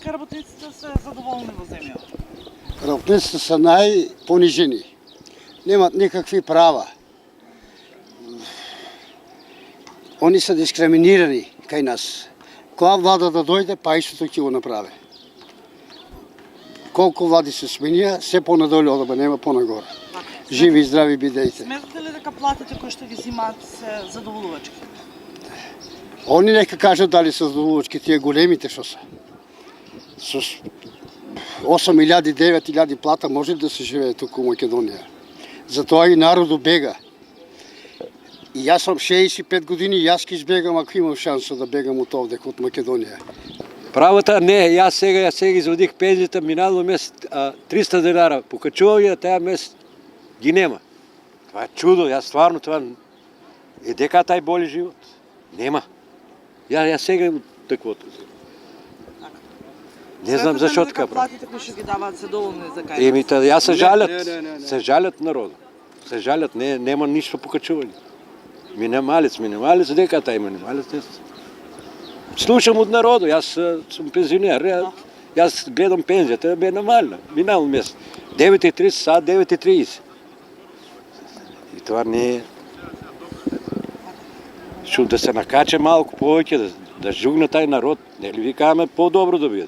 Дека работниците се задоволни во земјата? Работниците са най-понижени. Немат никакви права. Они са дискриминирани кај нас. Која влада да дојде, па истото ќе го направи. Колку влади се сменија, се понадолу одба, нема понагоре. Живи и здрави бидејте. Сметате ли дека платите кои што ги земаат се задоволувачки? Они нека кажат дали се задоволувачки, тие големите што се. Со 8.000, 9.000 плата може да се живее туку у Македонија. Затоа и народу бега. И јас сум 65 години, јас ќе избегам ако имам шанса да бегам од овде, од Македонија. Правата не, јас сега изводих пензијата минало месец 300 денара, покачувам ја таа месец ги нема. Това е чудо, јас стварно това е дека тај боли живот. Нема. Ја сега таквото. Не знам зашо така прави. Платите кои што ги даваат се доволни за кај? Ја се жалят народу. Се жалят, нема ништо покачување. Минималец, дека тај минималец. Слушам од народу, јас сум пензионер, јас гледам пензијата, бе намална, минал месец. 9.30, сад 9.30. И тоа не е. Шо да се накаче малку повеќе, да жугне тај народ, нели викаме по-добро да биде.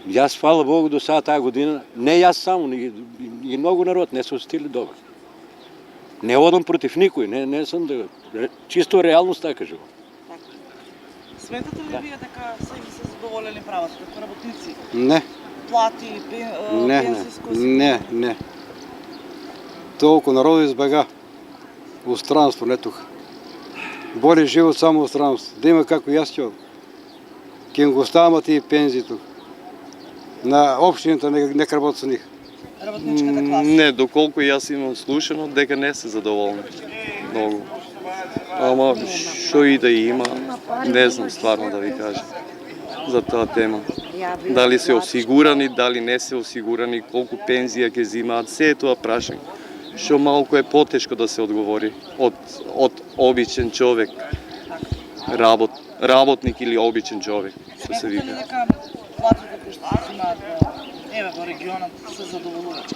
Јас, фала Богу, до сега таа година, не јас само, и многу народ не се остили добро. Не одам против никој, не сум да... Чисто реалност така кажувам. Сметате ли вие дека се ги се задоволени правата како работници? Не. Плати, пензиско? Не. Толку народу избега во странство, не тука. Боли живот само во странство. Да има како јас ќе одам. Ќе го оставам тие пензии тука. На општината нека работат со нив. Работничката класа? Не, доколку јас имам слушано, дека не се задоволни. Многу. Ама што и да има, не знам стварно да ви кажам за таа тема. Дали се осигурани, дали не се осигурани, колку пензија ќе земаат, се е тоа прашање. Што малку е потешко да се одговори од обичен човек, работник или обичен човек, што се Сметате ли вика. дека платите кои што се земаат во регионот се задоволувачки?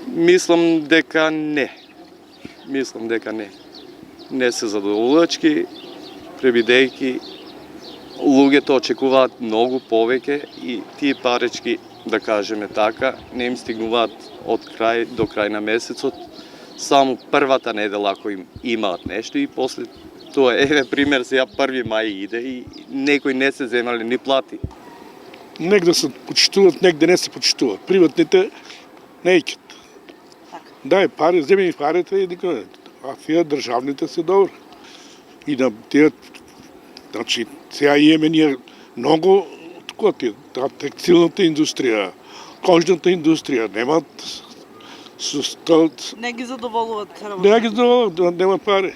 Мислам дека не. Не се задоволувачки, пребидејќи луѓето очекуваат многу повеќе и тие парички, да кажеме така, не им стигнуваат од крај до крај на месецот, само првата недела ако им имаат нешто и после тоа еве пример сега 1 мај иде и некои не се земале ни плати. Негде се почитуват, негде не се почитуват. Приватните не икат. Дај пари, земи парите и никога. А тие државните се добри. И на тие, значи, сега имаме ние многу, таа текстилната индустрија, кожната индустрија, немат Не ги задоволуват работниците? не ги задоволуват, немат пари.